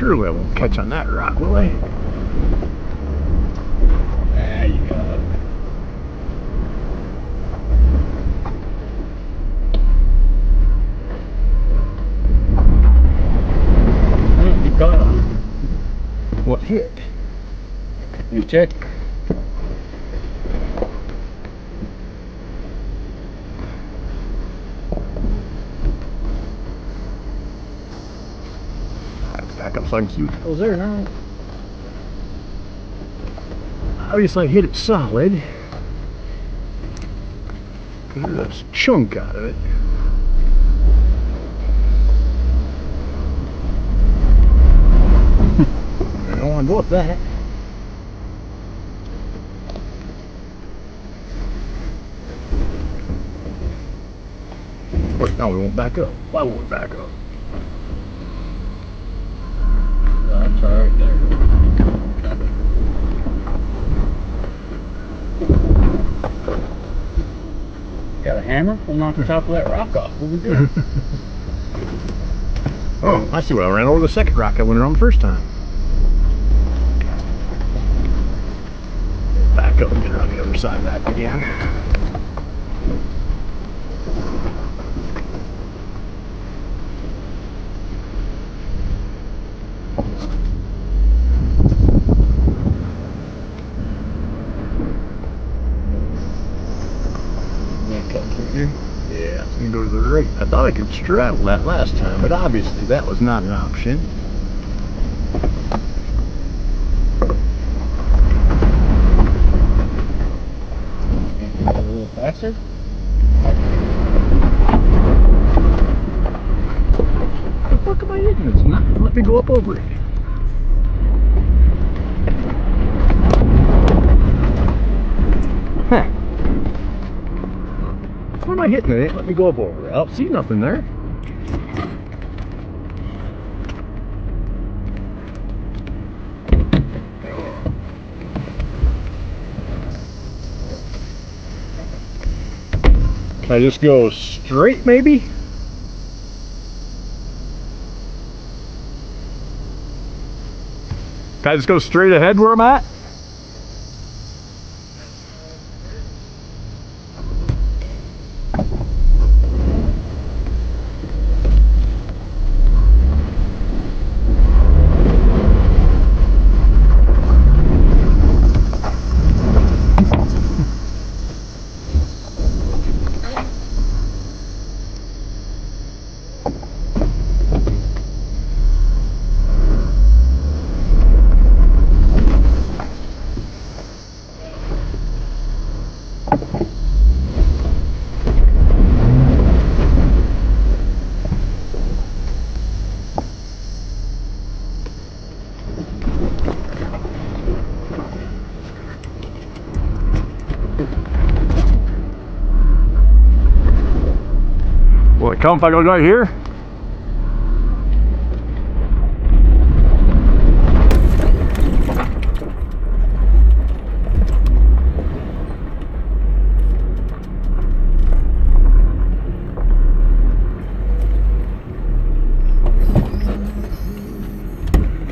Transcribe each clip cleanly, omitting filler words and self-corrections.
Surely I won't catch on that rock, will I? There you go. You caught on. What hit? You check. Back up so I can see what goes there now. Obviously I hit it solid. There's a chunk out of it. I don't want to go with that. Wait, no, we won't back up. Why won't we back up? That's alright there. Got a hammer? We'll knock the top of that rock off. What we doing? Oh, I see what I ran over the second rock I went around the first time. Back up and get around the other side of that again. Yeah, it's gonna go to the right. I thought I could straddle that last time, but obviously that was not an option. A little faster? What the fuck am I hitting? It's not. Let me go up over it. Huh. What am I hitting it? Let me go up over it. I don't see nothing there. Can I just go straight, maybe? Can I just go straight ahead where I'm at? Will it come if I go right here?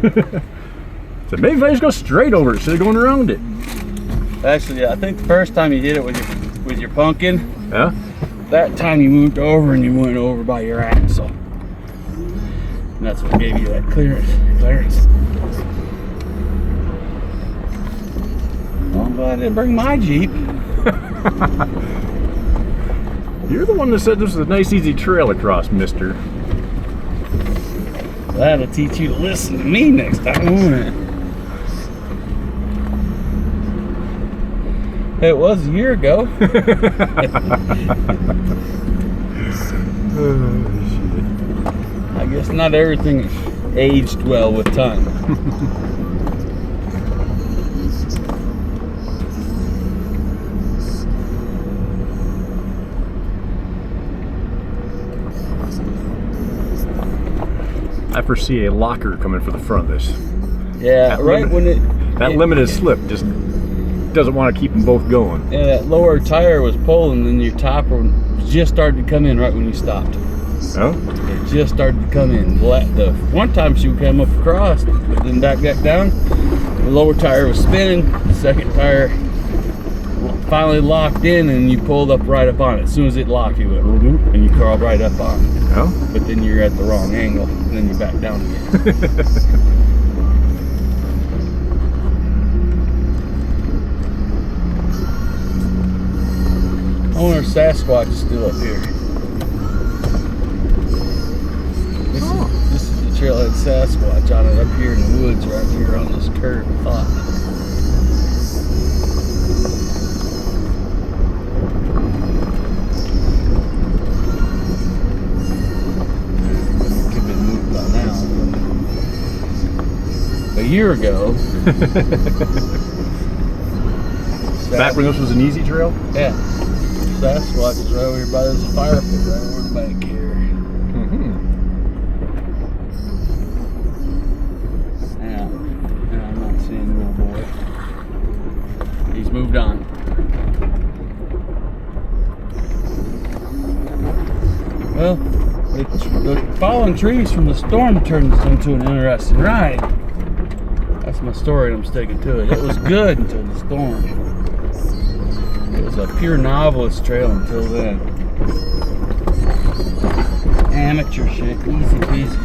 So maybe if I just go straight over it instead of going around it. Actually, I think the first time you hit it with your pumpkin, Yeah? that time you moved over and you went over by your axle. And that's what gave you that clearance. Well, I'm glad I didn't bring my Jeep. You're the one that said this was a nice easy trail across, mister. That'll teach you to listen to me next time, won't it? It was a year ago. I guess not everything aged well with time. I foresee a locker coming for the front of this. Yeah, That right when That limited slip just doesn't want to keep them both going. Yeah, that lower tire was pulling, and your topper just started to come in right when you stopped. Oh? It just started to come in. The one time she would come up across, but then back down. The lower tire was spinning. The second tire finally locked in, and you pulled up right up on it. As soon as it locked, you went and you crawled right up on it. Oh. But then you're at the wrong angle, and then you back down again. I wonder if Sasquatch is still up here. This is the trailhead Sasquatch on it up here in the woods right here on this curve. I thought. Could have been moved by now. A year ago. Back when this was an easy trail? Yeah. Sasquatch is right over here by this fire pit right over the bank here. Yeah. No, I'm not seeing the little boy. He's moved on. Well, the fallen trees from the storm turned this into an interesting ride. That's my story, and I'm sticking to it. It was good until the storm. It was a pure novelist trail until then. Amateur shit, easy peasy.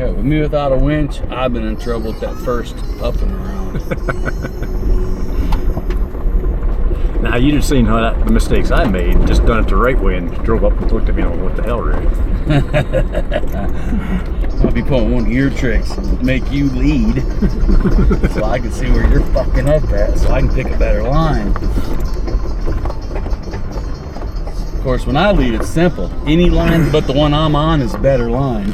With me without a winch, I've been in trouble with that first up and around. Now you just seen how the mistakes I made, just done it the right way and drove up and looked at me and what the hell, Rick? I'll be pulling one of your tricks, make you lead, so I can see where you're fucking up at, so I can pick a better line. Of course, when I lead, it's simple. Any line but the one I'm on is a better line.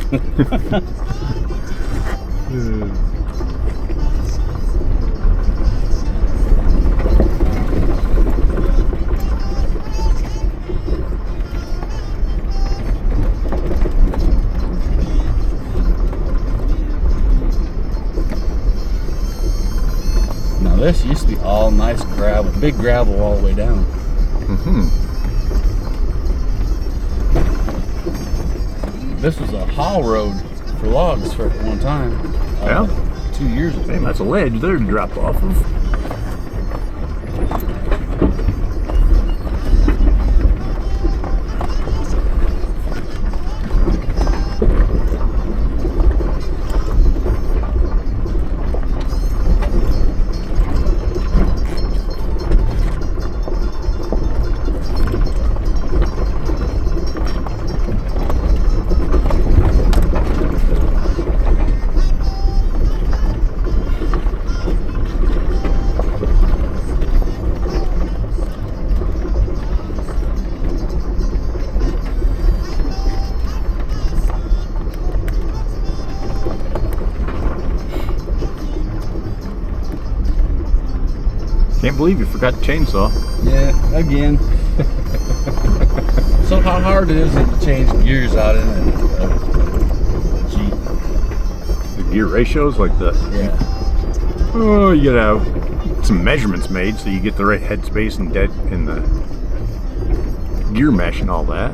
Now this used to be all nice gravel, big gravel all the way down. This was a haul road for logs for one time. Yeah? 2 years ago. Man, that's a ledge there to drop off of. Can't believe you forgot the chainsaw. Yeah, again. So how hard is it to change gears out in a Jeep? The gear ratios, like the... Yeah. Oh, you gotta have some measurements made so you get the right headspace and dead in the gear mesh and all that.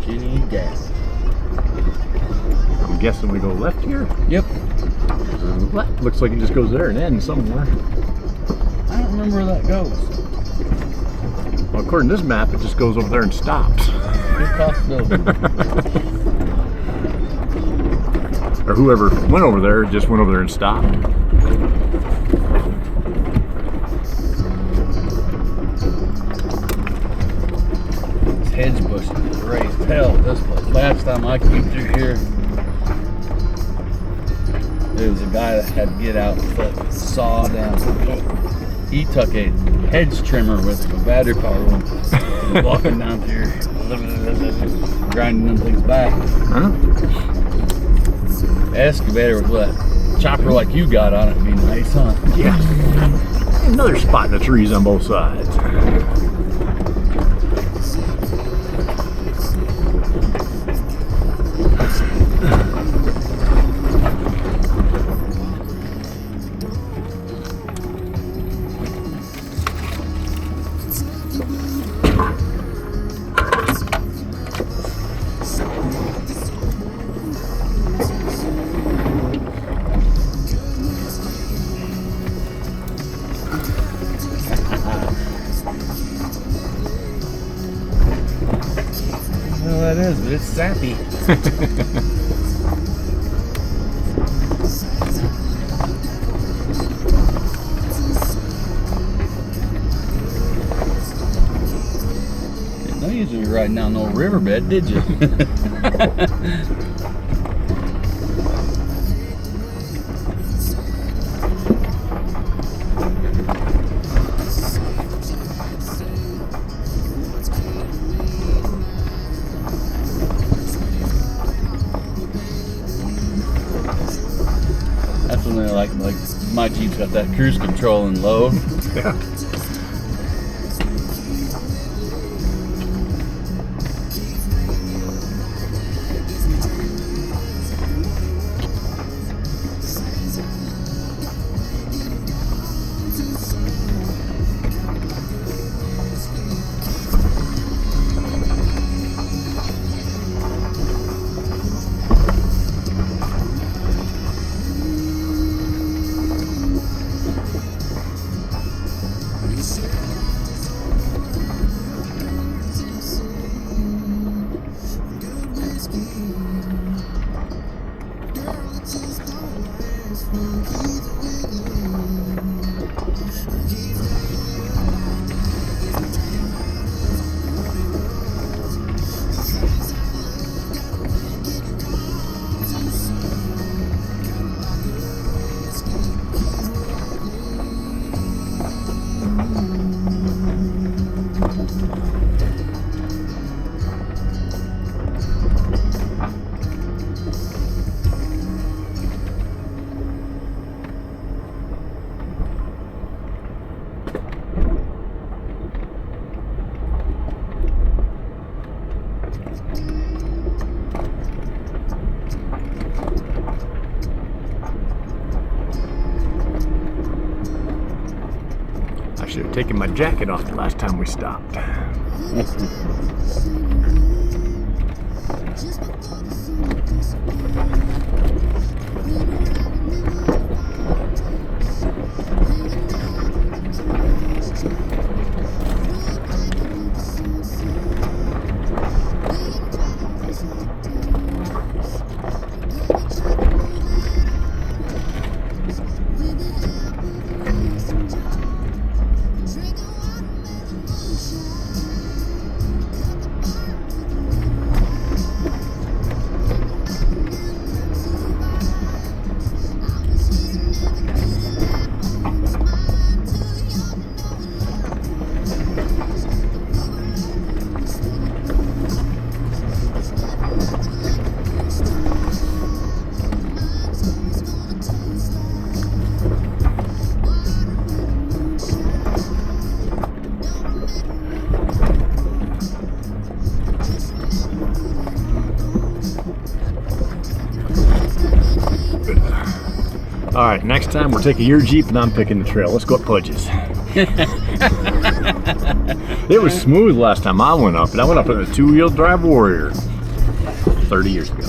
Ginny gas. I'm guessing we go left here. Yep. Looks like it just goes there and ends somewhere. I don't remember where that goes. Well, according to this map, it just goes over there and stops. Good possibility. Or whoever went over there just went over there and stopped. This hedge bush is raised hell at this place. Last time I came through here, there was a guy that had to get out and put saw down. He took a hedge trimmer with a battery power one, walking down through, grinding them things back. Huh? Excavator with a chopper like you got on it would be nice, huh? Yeah. Another spot in the trees on both sides. Well, that is, but it's sappy. Didn't know you was riding down no riverbed, did you? That's when they're like my Jeep's got that cruise control and low. Yeah. I should have taken my jacket off the last time we stopped. All right, next time we're taking your Jeep and I'm picking the trail. Let's go up Pudge's. It was smooth last time I went up, and I went up in a 2-wheel drive Warrior 30 years ago.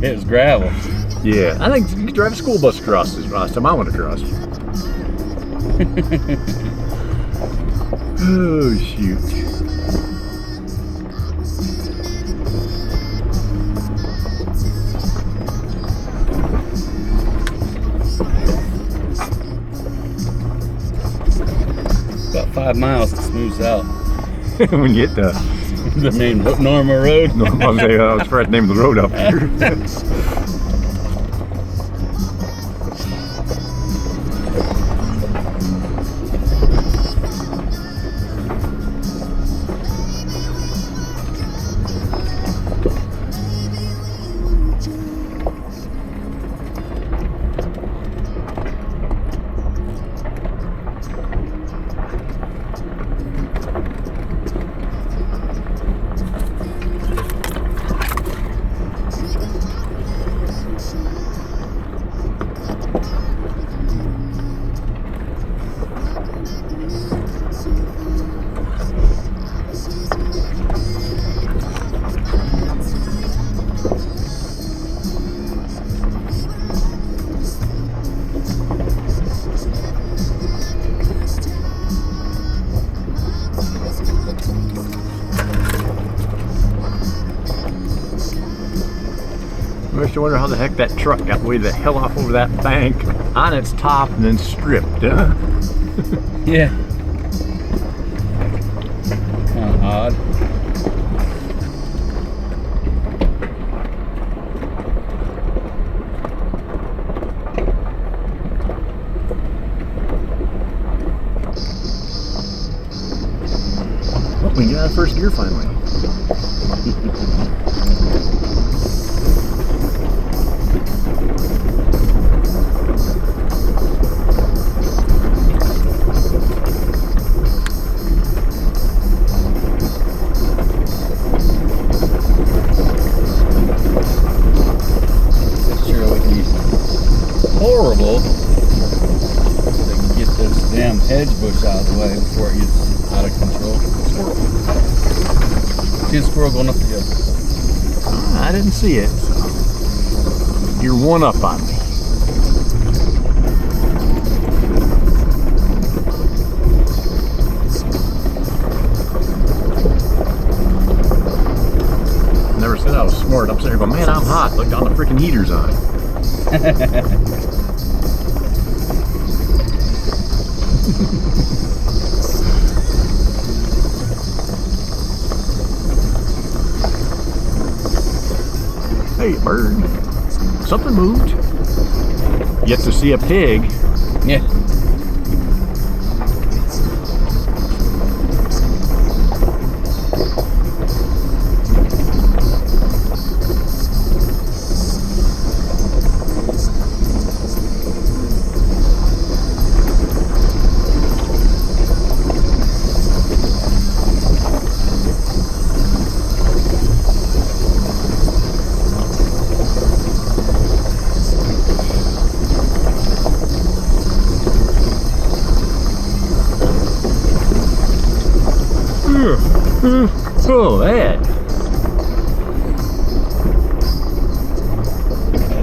It was gravel. Yeah, I think you could drive a school bus across this last time I went across. Oh, shoot. About 5 miles, it smooths out. When you hit The main Norma Road. no, I was afraid to name the road up here. I used to wonder how the heck that truck got way the hell off over that bank on its top and then stripped, huh? Yeah. Kind of odd. Oh, we got out of first gear finally. This sure would be horrible to get this damn hedge bush out of the way before it gets out of control. Squirrel. See a squirrel going up the hill. I didn't see it, so you're one up on me. Never said I was smart. I'm sitting here going, man, I'm hot. Look, all the freaking heater's on. Hey, bird. Something moved. Yet to see a pig. Yeah. Oh, that.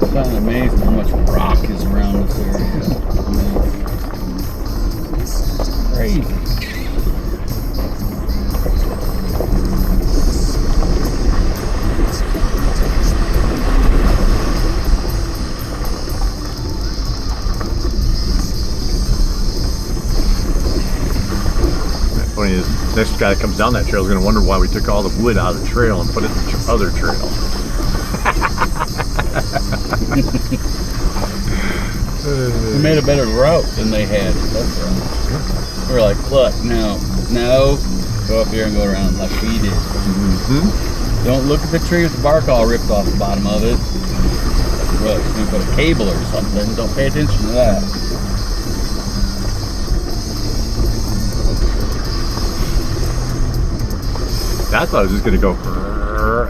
It's kind of amazing how much rock is around this area. Crazy. Funny is, next guy that comes down that trail is going to wonder why we took all the wood out of the trail and put it in the other trail. We made a better route than they had. That's right. We're like, look, no, go up here and go around like we did. Mm-hmm. Don't look at the tree with the bark all ripped off the bottom of it. Look, it's gonna put a cable or something. Don't pay attention to that. I thought I was just going to go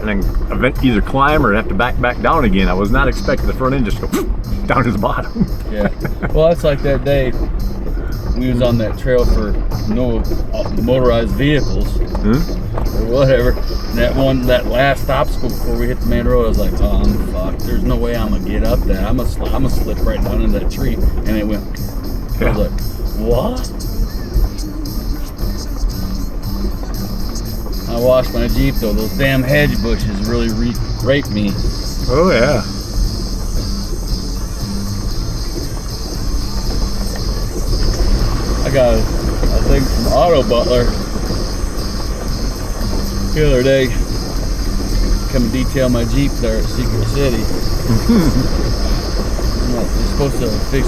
and then either climb or have to back down again. I was not expecting the front end just to go down to the bottom. Yeah. Well, that's like that day we was on that trail for no motorized vehicles or whatever. And that last obstacle before we hit the main road, I was like, oh, I'm fucked. There's no way I'm gonna get up that. I'm gonna slip right down into that tree. And it went. I was like, what? I washed my Jeep though. Those damn hedge bushes really raped me. Oh yeah. I got a thing from Auto Butler the other day. Come and detail my Jeep there at Secret City. They're supposed to fix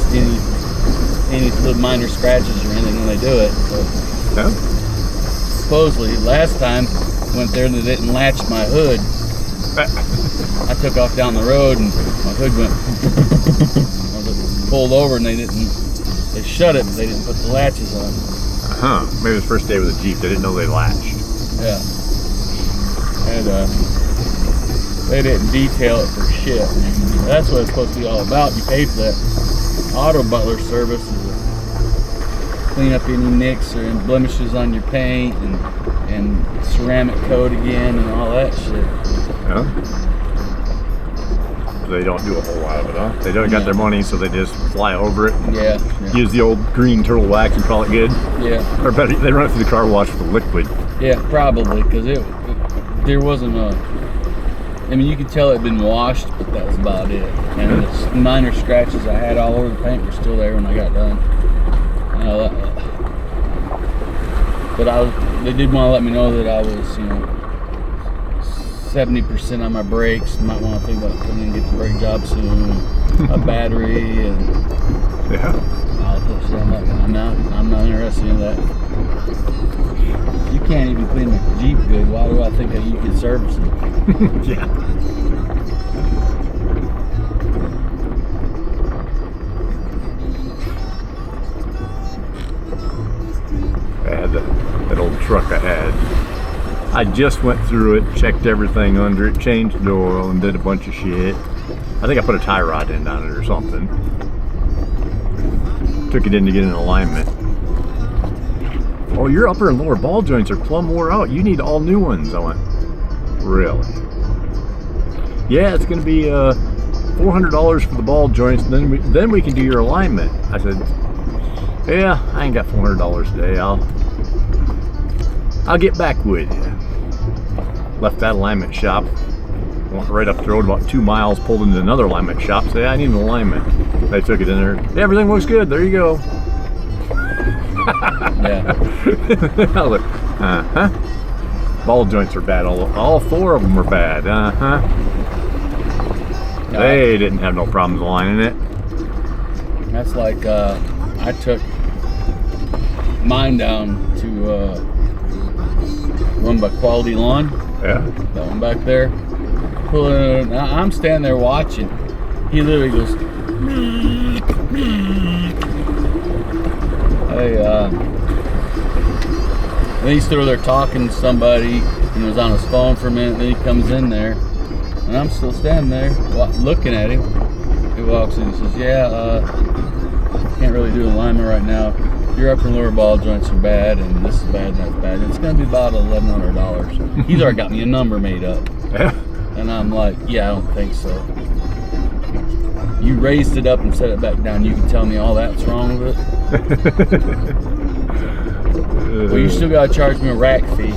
any little minor scratches or anything when they do it. So. Yeah. Supposedly, last time went there and they didn't latch my hood. I took off down the road and my hood went. I was pulled over and they shut it, but they didn't put the latches on. Maybe it was first day with the Jeep. They didn't know they latched. Yeah. And they didn't detail it for shit. That's what it's supposed to be all about. You pay for that. Auto Butler service is clean up any nicks or blemishes on your paint and ceramic coat again and all that shit. Yeah. They don't do a whole lot of it, huh? They don't got their money, so they just fly over it. Yeah. Use the old green turtle wax and call it good. Yeah. Or better, they run it through the car wash with liquid. Yeah, probably, because there wasn't I mean, you could tell it had been washed, but that was about it. And the minor scratches I had all over the paint were still there when I got done. But they did want to let me know that I was, 70% on my brakes. Might want to think about coming and get the brake job soon. A battery and I'm not interested in that. You can't even clean the Jeep good. Why do I think that you can service it? Yeah. I had that old truck I had. I just went through it, checked everything under it, changed the oil, and did a bunch of shit. I think I put a tie rod end on it or something. Took it in to get an alignment. Oh, your upper and lower ball joints are plumb wore out. You need all new ones. I went, really? Yeah, it's going to be $400 for the ball joints, and then we can do your alignment. I said, yeah, I ain't got $400 today. I'll get back with you. Left that alignment shop. Went right up the road about 2 miles, pulled into another alignment shop. Said, I need an alignment. They took it in there. Yeah, everything looks good. There you go. Yeah. I was like, Ball joints are bad. All 4 of them were bad. They didn't have no problems aligning it. That's like I took mine down to run by Quality Lawn. Yeah. That one back there. Pulling. I'm standing there watching. He literally goes. Hey, and he's still there talking to somebody, and was on his phone for a minute. Then he comes in there, and I'm still standing there looking at him. He walks in and says, "Yeah, can't really do alignment right now. Your upper and lower ball joints are bad, and this is bad, and that's bad. It's going to be about $1,100. He's already got me a number made up. Yeah. And I'm like, yeah, I don't think so. You raised it up and set it back down. You can tell me all that's wrong with it. Well, you still got to charge me a rack fee.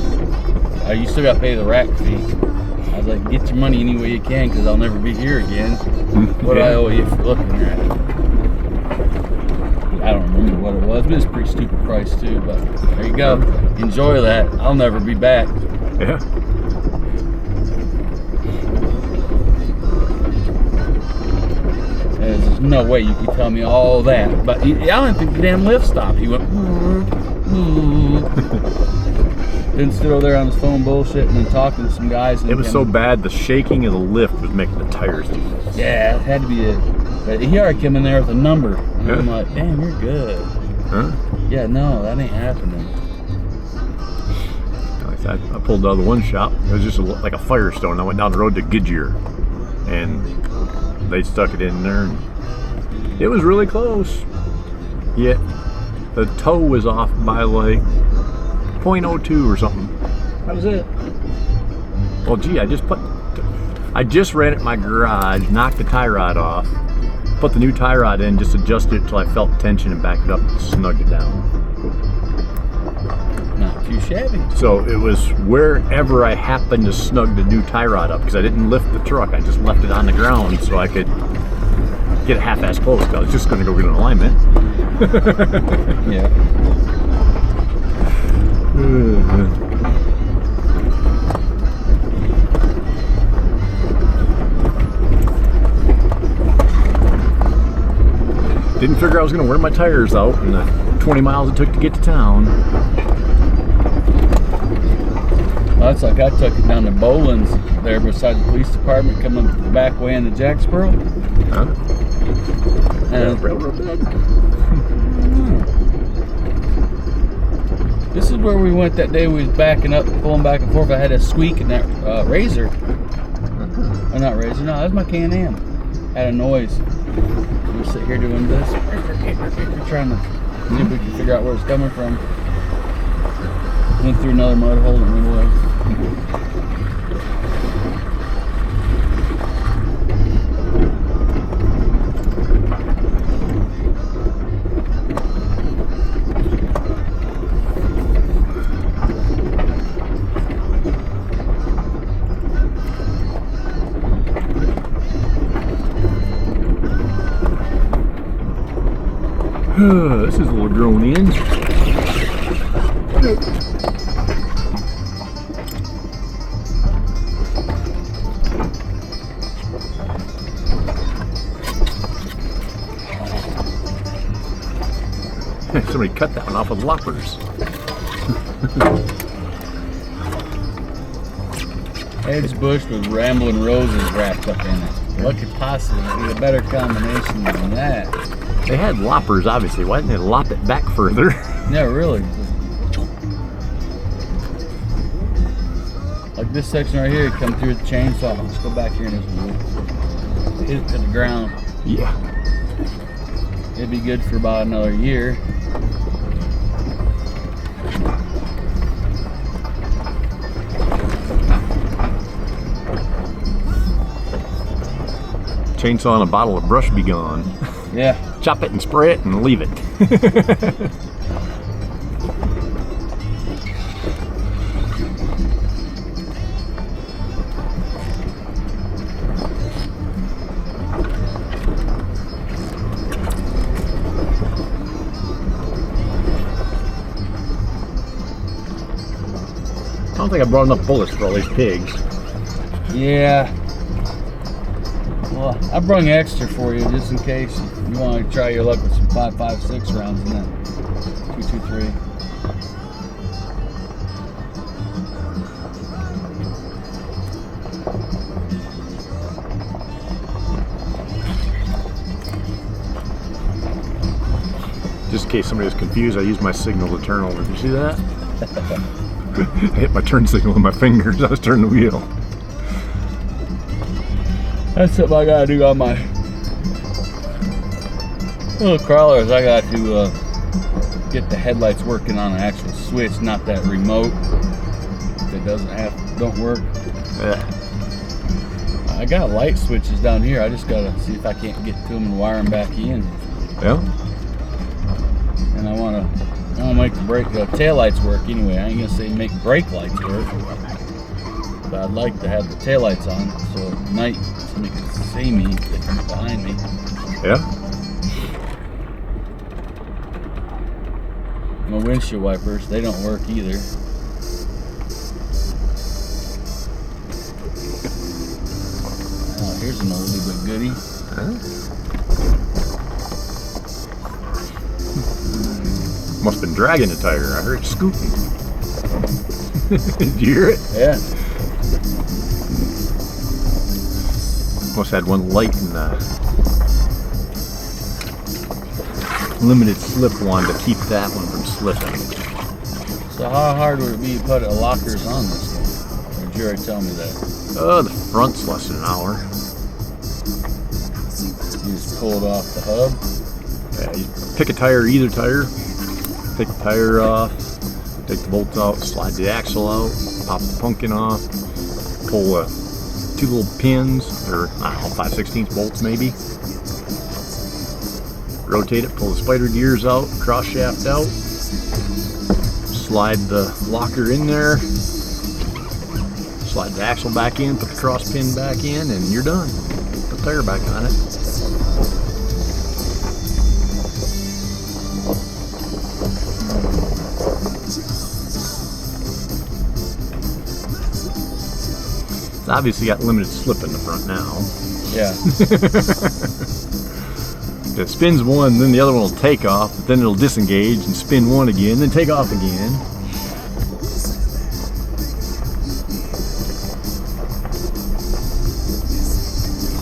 You still got to pay the rack fee. I was like, get your money any way you can, because I'll never be here again. What do I owe you for looking at it? I don't remember what it was, but it's a pretty stupid price too. But there you go. Enjoy that. I'll never be back. Yeah. There's no way you can tell me all that. But I don't think the damn lift stopped. He went. Then stood over there on his phone bullshitting and talking to some guys. It was so bad, the shaking of the lift was making the tires do this. Yeah, it had to be it. But he already came in there with a number. And I'm like, damn, you're good. Huh? Yeah, no, that ain't happening. I pulled out of the one shop. It was just like a Firestone. I went down the road to Goodyear, and they stuck it in there. And it was really close. Yet the toe was off by like 0.02 or something. That was it. Well, gee, I just ran it in my garage, knocked the tie rod off, put the new tie rod in, just adjusted it till I felt tension and backed it up and snugged it down. Not too shabby. So it was wherever I happened to snug the new tie rod up, because I didn't lift the truck, I just left it on the ground so I could get a half-ass close. I was just going to go get an alignment. Yeah. Didn't figure I was going to wear my tires out in the 20 miles it took to get to town. Well, that's like I took it down to Boland's there beside the police department, coming the back way into Jacksboro. Huh? And railroad bed. This is where we went that day. We was backing up, pulling back and forth. I had a squeak in that Razor. Oh, not Razor. No, that was my Can-Am. Had a noise. We sit here doing this, trying to see if we can figure out where it's coming from. Went through another mud hole and went away. This is a little grown in. Somebody cut that one off with loppers. Edge bush with rambling roses wrapped up in it. What could possibly be a better combination than that? They had loppers, obviously. Why didn't they lop it back further? Yeah, really. Like this section right here, come through the chainsaw. Let's go back here and just hit it to the ground. Yeah. It'd be good for about another year. Chainsaw and a bottle of brush be gone. Yeah. Chop it and spray it and leave it. I don't think I brought enough bullets for all these pigs. Yeah. Well, I brought extra for you just in case you want to try your luck with some 5.56 rounds in that 223. Just in case somebody was confused, I used my signal to turn over. Did you see that? I hit my turn signal with my fingers. I was turning the wheel. That's something I gotta do on my little crawlers. I got to get the headlights working on an actual switch, not that remote that don't work. Yeah. I got light switches down here. I just gotta see if I can't get to them and wire them back in. Yeah. And I wanna make the tail lights work anyway. I ain't gonna say make brake lights work, but I'd like to have the tail lights on so at night somebody can see me if they come behind me. Yeah. My windshield wipers, they don't work either. Oh, here's an oldie but goodie. Huh? Must have been dragging the tire. I heard it scooting. Did you hear it? Yeah. Must have had one light in the limited slip one to keep that one from slipping. So how hard would it be to put lockers on this thing? Or did you already tell me that? Oh, the front's less than an hour. You just pull it off the hub? Yeah, you pick a tire, either tire, take the tire off, take the bolts out, slide the axle out, pop the pumpkin off, pull two little pins, or I don't know, 5/16 bolts maybe. Rotate it, pull the spider gears out, cross shaft out, slide the locker in there, slide the axle back in, put the cross pin back in, and you're done. Put the tire back on it. It's obviously got limited slip in the front now. Yeah. If it spins one, then the other one will take off, but then it'll disengage and spin one again, then take off again.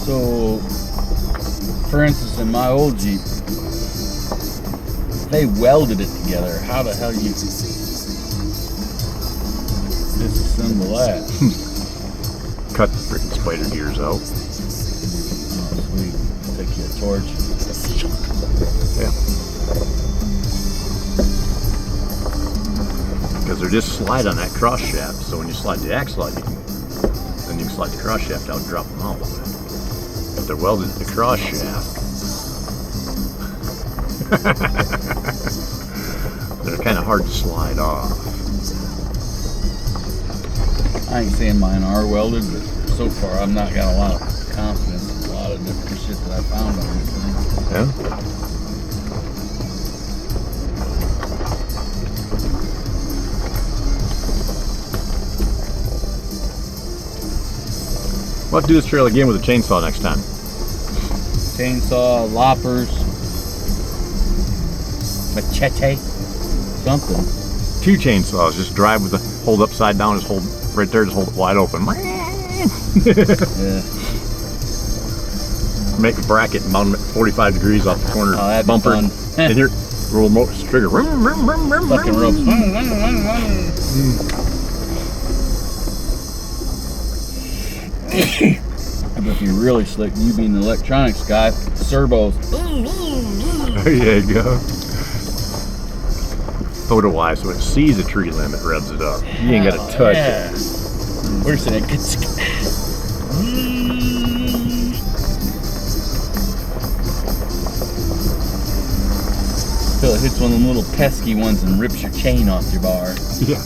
So, for instance, in my old Jeep, they welded it together. How the hell you disassemble that? Cut the freaking spider gears out. Oh, sweet. Take you a torch. Yeah. Because they're just slide on that cross shaft, so when you slide the axle out, then you can slide the cross shaft out and drop them out. If they're welded to the cross shaft, they're kind of hard to slide off. I ain't saying mine are welded, but so far I've not got a lot of confidence in a lot of different shit that I found on this thing. Yeah. We'll have to do this trail again with a chainsaw next time. Chainsaw, loppers, machete, something. 2 chainsaws. Just drive with the hold upside down. Just hold right there. Just hold it wide open. Yeah. Make a bracket and mount them at 45 degrees off the corner. Oh, that'd bumper. be fun. And here, roll remote trigger. Fucking ropes. But if you're really slick, you being the electronics guy, servos. There you go. Photo wise, so it sees a tree limb, it revs it up. You ain't got to touch it. Where's it? Till it hits one of them little pesky ones and rips your chain off your bar. Yeah.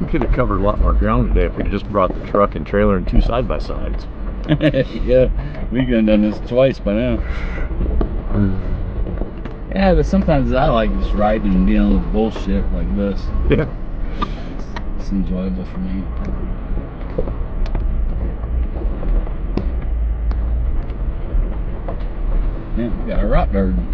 We could have covered a lot more ground today if we just brought the truck and trailer and 2 side-by-sides. Yeah, we could have done this twice by now. Yeah, but sometimes I like just riding and dealing with bullshit like this. Yeah. It's enjoyable for me. Yeah, we got a rock garden.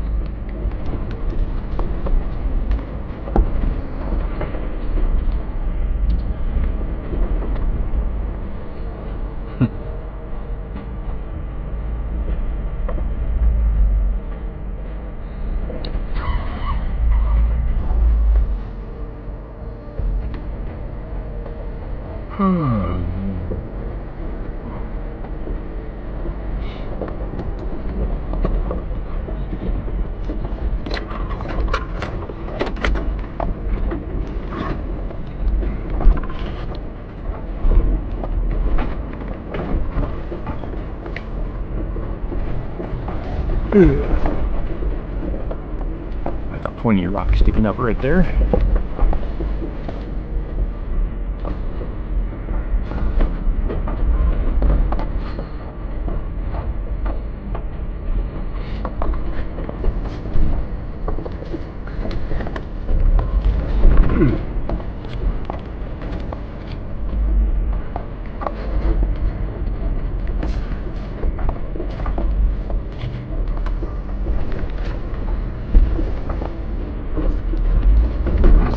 That's a pointy rock sticking up right there.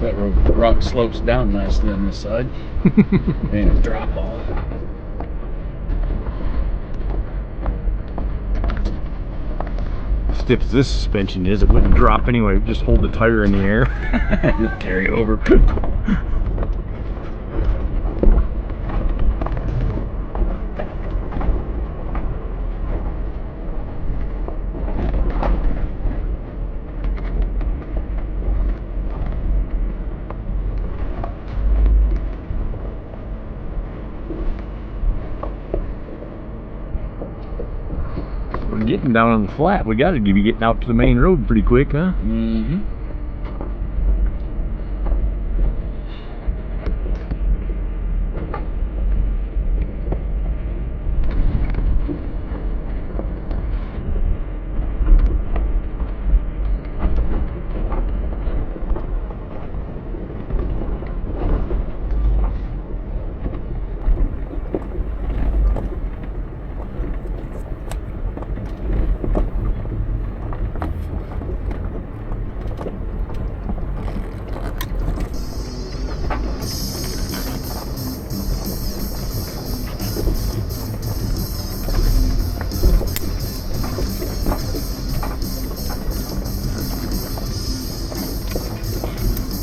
That rock slopes down nicely on this side. And a drop off. Stiff as this suspension is, it wouldn't drop anyway. Just hold the tire in the air. Just carry over. We're getting down on the flat. We got to be getting out to the main road pretty quick, huh? Mm-hmm.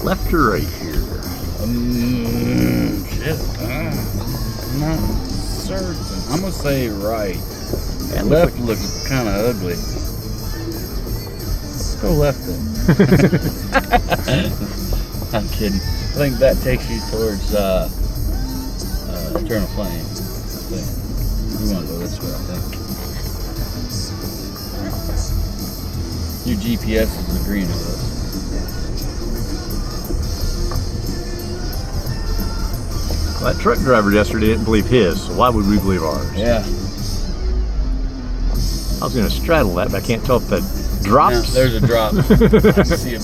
Left or right here? Shit. I'm not certain. I'm gonna say right. That Left looks kind of ugly. Let's go left then. I'm kidding. I think that takes you towards Eternal Flame. We want to go this way, I think. Your GPS is agreeing with us. Well, that truck driver yesterday didn't believe his, so why would we believe ours? Yeah. I was going to straddle that, but I can't tell if that drops. Yeah, there's a drop. I can see it